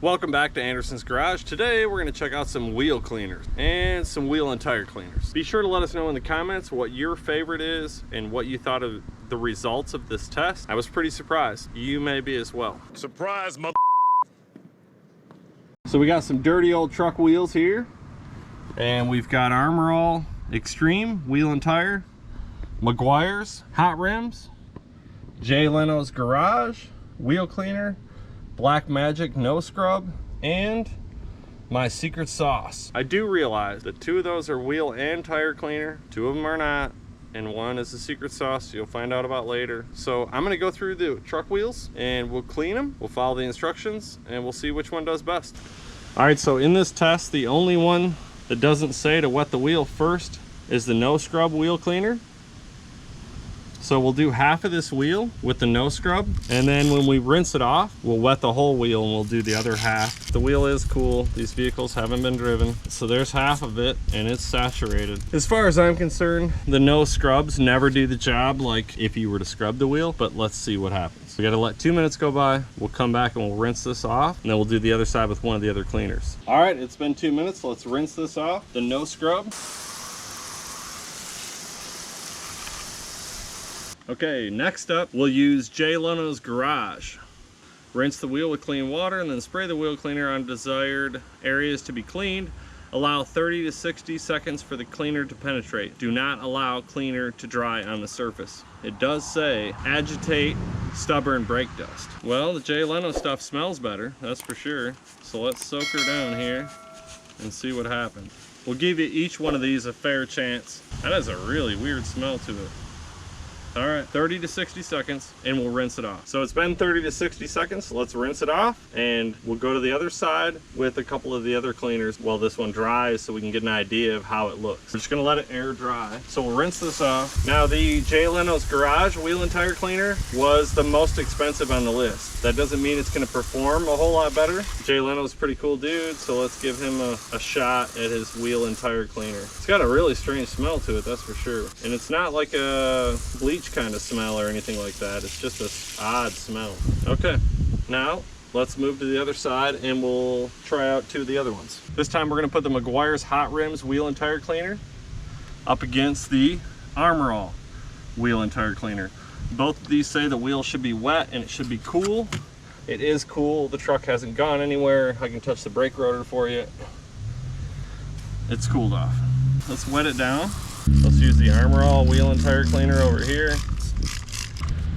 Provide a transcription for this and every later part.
Welcome back to Anderson's Garage. Today we're going to check out some wheel cleaners and some wheel and tire cleaners. Be sure to let us know in the comments what your favorite is and what you thought of the results of this test. I was pretty surprised. You may be as well. Surprise, mother. So we got some dirty old truck wheels here, and we've got Armor All Extreme wheel and tire, MeGuiars Hot Rims, Jay Leno's Garage wheel cleaner, Black Magic no scrub, and my secret sauce. I do realize that two of those are wheel and tire cleaner, two of them are not, and one is the secret sauce you'll find out about later. So I'm gonna go through the truck wheels and we'll clean them, we'll follow the instructions, and we'll see which one does best. All right, so in this test, the only one that doesn't say to wet the wheel first is the no scrub wheel cleaner. So we'll do half of this wheel with the no scrub, and then when we rinse it off, we'll wet the whole wheel and we'll do the other half. The wheel is cool. These vehicles haven't been driven. So there's half of it and it's saturated. As far as I'm concerned, the no scrubs never do the job like if you were to scrub the wheel, but let's see what happens. We gotta let 2 minutes go by. We'll come back and we'll rinse this off, and then we'll do the other side with one of the other cleaners. All right, it's been 2 minutes. Let's rinse this off. The no scrub. Okay, next up, we'll use Jay Leno's Garage. Rinse the wheel with clean water and then spray the wheel cleaner on desired areas to be cleaned. Allow 30 to 60 seconds for the cleaner to penetrate. Do not allow cleaner to dry on the surface. It does say, agitate stubborn brake dust. Well, the Jay Leno stuff smells better, that's for sure. So let's soak her down here and see what happens. We'll give you each one of these a fair chance. That has a really weird smell to it. All right, 30 to 60 seconds and we'll rinse it off. So it's been 30 to 60 seconds. Let's rinse it off and we'll go to the other side with a couple of the other cleaners while this one dries so we can get an idea of how it looks. We're just gonna let it air dry. So we'll rinse this off. Now the Jay Leno's Garage wheel and tire cleaner was the most expensive on the list. That doesn't mean it's gonna perform a whole lot better. Jay Leno's a pretty cool dude, so let's give him a shot at his wheel and tire cleaner. It's got a really strange smell to it, that's for sure. And it's not like a bleach kind of smell or anything like that. It's just this odd smell. Okay, now let's move to the other side and we'll try out two of the other ones. This time we're going to put the MeGuiars Hot Rims wheel and tire cleaner up against the Armor All wheel and tire cleaner. Both of these say the wheel should be wet and it should be cool. It is cool. The truck hasn't gone anywhere. I can touch the brake rotor for you. It's cooled off. Let's wet it down. Let's use the Armor All wheel and tire cleaner over here.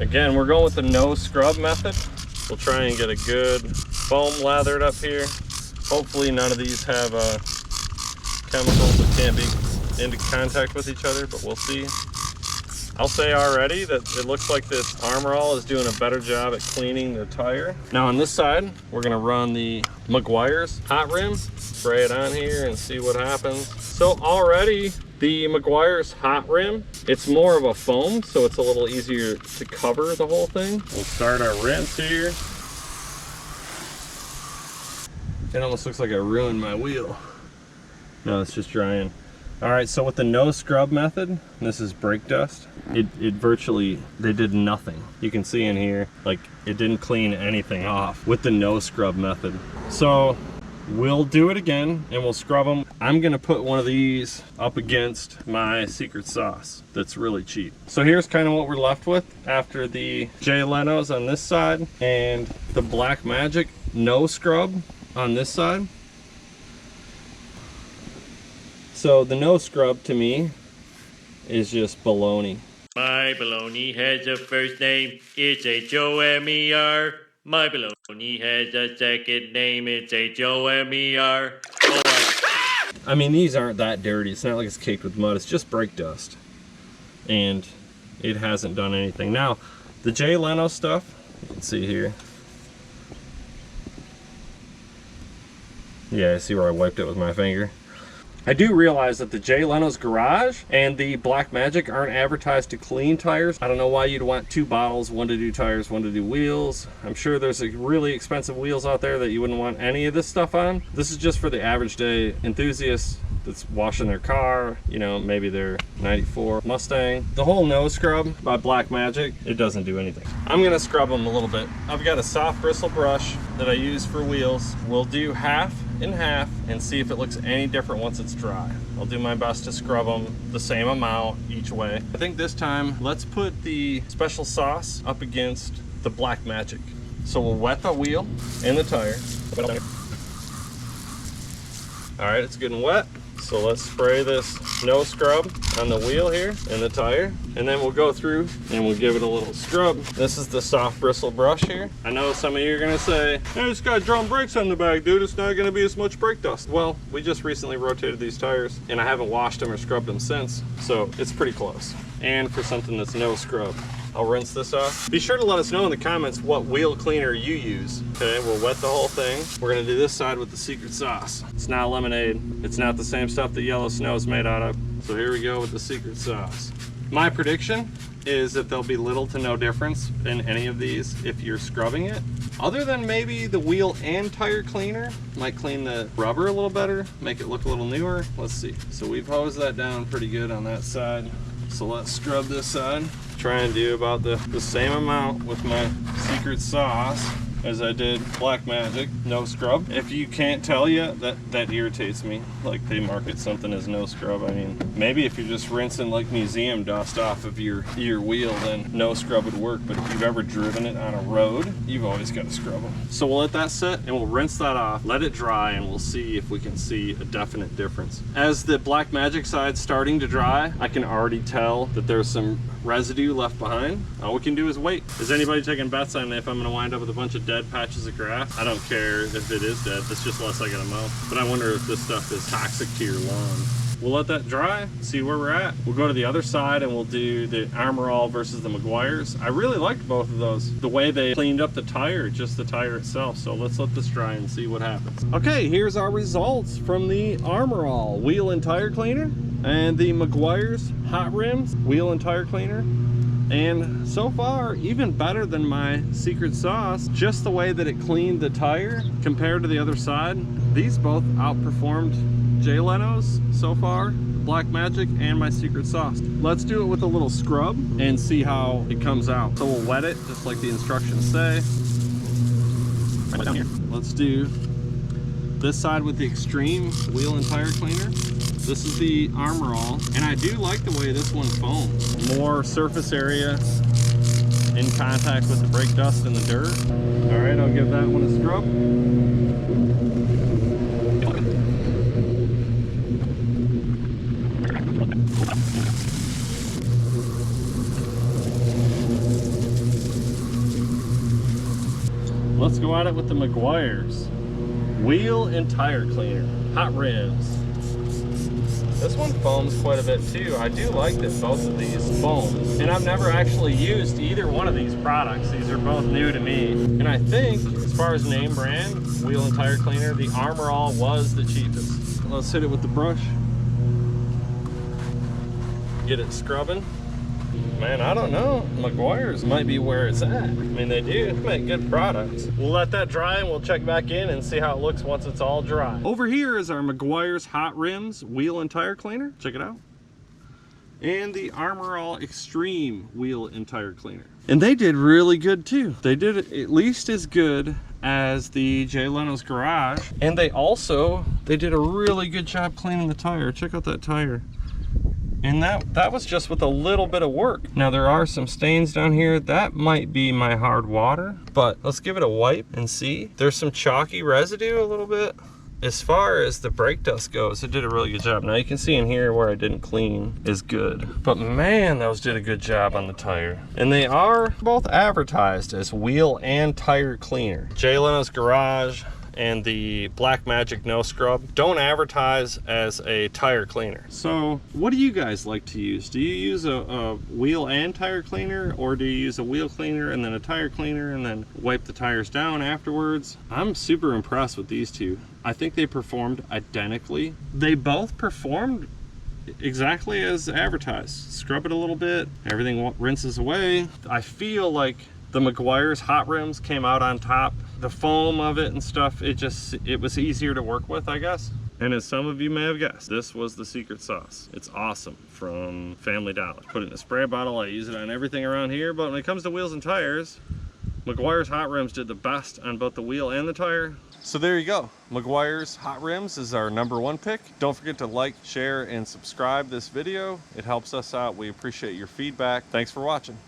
Again, we're going with the no scrub method. We'll try and get a good foam lathered up here. Hopefully none of these have chemicals that can't be into contact with each other, but we'll see. I'll say already that it looks like this Armor All is doing a better job at cleaning the tire. Now on this side, we're gonna run the MeGuiars Hot Rims, spray it on here and see what happens. So already, the MeGuiars Hot Rim, it's more of a foam, so it's a little easier to cover the whole thing. We'll start our rinse here. It almost looks like I ruined my wheel. No, it's just drying. All right, so with the no scrub method, this is brake dust. It virtually, they did nothing. You can see in here, like it didn't clean anything off with the no scrub method. So we'll do it again and we'll scrub them. I'm gonna put one of these up against my secret sauce that's really cheap. So here's kind of what we're left with after the Jay Leno's on this side and the Black Magic no scrub on this side. So the no scrub to me is just baloney. My baloney has a first name, it's H-O-M-E-R. My baloney has a second name, it's H-O-M-E-R. Oh, I mean, these aren't that dirty. It's not like it's caked with mud. It's just brake dust. And it hasn't done anything. Now, the Jay Leno stuff, you can see here. Yeah, I see where I wiped it with my finger. I do realize that the Jay Leno's Garage and the Black Magic aren't advertised to clean tires. I don't know why you'd want two bottles, one to do tires, one to do wheels. I'm sure there's really expensive wheels out there that you wouldn't want any of this stuff on. This is just for the average day enthusiast that's washing their car, you know, maybe their 94 Mustang. The whole no scrub by Black Magic, it doesn't do anything. I'm gonna scrub them a little bit. I've got a soft bristle brush that I use for wheels. We'll do half and half and see if it looks any different once it's dry. I'll do my best to scrub them the same amount each way. I think this time, let's put the special sauce up against the Black Magic. So we'll wet the wheel and the tire. All right, it's getting wet. So let's spray this no scrub on the wheel here and the tire, and then we'll go through and we'll give it a little scrub. This is the soft bristle brush here. I know some of you are gonna say, hey, it's got drum brakes on the back, dude. It's not gonna be as much brake dust. Well, we just recently rotated these tires and I haven't washed them or scrubbed them since, so it's pretty close. And for something that's no scrub, I'll rinse this off. Be sure to let us know in the comments what wheel cleaner you use. Okay, we'll wet the whole thing. We're gonna do this side with the secret sauce. It's not lemonade. It's not the same stuff that yellow snow is made out of. So here we go with the secret sauce. My prediction is that there'll be little to no difference in any of these if you're scrubbing it. Other than maybe the wheel and tire cleaner might clean the rubber a little better, make it look a little newer. Let's see. So we've hosed that down pretty good on that side. So let's scrub this side. Try and do about the same amount with my secret sauce as I did Black Magic, no scrub. If you can't tell yet, that irritates me. Like they market something as no scrub. I mean, maybe if you're just rinsing like museum dust off of your wheel, then no scrub would work. But if you've ever driven it on a road, you've always got to scrub them. So we'll let that sit and we'll rinse that off, let it dry, and we'll see if we can see a definite difference. As the Black Magic side's starting to dry, I can already tell that there's some residue left behind. All we can do is wait. Is anybody taking bets on if I'm gonna wind up with a bunch of dead patches of grass? I don't care if it is dead, it's just less I gotta mow. But I wonder if this stuff is toxic to your lawn. We'll let that dry, see where we're at. We'll go to the other side and we'll do the Armor All versus the MeGuiars. I really liked both of those. The way they cleaned up the tire, just the tire itself. So let's let this dry and see what happens. Okay, here's our results from the Armor All wheel and tire cleaner and the MeGuiars Hot Rims wheel and tire cleaner. And so far, even better than my secret sauce, just the way that it cleaned the tire compared to the other side. These both outperformed Jay Leno's so far, Black Magic and my secret sauce. Let's do it with a little scrub and see how it comes out. So we'll wet it just like the instructions say. Down here. Let's do this side with the Extreme wheel and tire cleaner. This is the Armor All, and I do like the way this one foams. More surface area in contact with the brake dust and the dirt. All right, I'll give that one a scrub. Let's go at it with the MeGuiars wheel and tire cleaner, Hot Rims. This one foams quite a bit too. I do like that both of these foam. And I've never actually used either one of these products. These are both new to me. And I think, as far as name brand, wheel and tire cleaner, the Armor All was the cheapest. Let's hit it with the brush. Get it scrubbing. Man, I don't know. MeGuiars might be where it's at. I mean, they do make good products. We'll let that dry and we'll check back in and see how it looks once it's all dry. Over here is our MeGuiars Hot Rims wheel and tire cleaner. Check it out. And the Armor All Extreme wheel and tire cleaner. And they did really good too. They did at least as good as the Jay Leno's Garage. And they did a really good job cleaning the tire. Check out that tire. And that was just with a little bit of work. Now there are some stains down here. That might be my hard water, but let's give it a wipe and see. There's some chalky residue a little bit. As far as the brake dust goes, it did a really good job. Now you can see in here where I didn't clean is good. But man, those did a good job on the tire. And they are both advertised as wheel and tire cleaner. Jay Leno's Garage and the Black Magic No Scrub don't advertise as a tire cleaner. So what do you guys like to use? Do you use a wheel and tire cleaner, or do you use a wheel cleaner and then a tire cleaner and then wipe the tires down afterwards? I'm super impressed with these two. I think they performed identically. They both performed exactly as advertised. Scrub it a little bit, everything rinses away. I feel like the MeGuiars Hot Rims came out on top. The foam of it and stuff, it was easier to work with, I guess. And as some of you may have guessed, this was the secret sauce. It's awesome, from Family Dollar. Put it in a spray bottle, I use it on everything around here, but when it comes to wheels and tires, MeGuiars Hot Rims did the best on both the wheel and the tire. So there you go. MeGuiars Hot Rims is our #1 pick. Don't forget to like, share, and subscribe this video. It helps us out. We appreciate your feedback. Thanks for watching.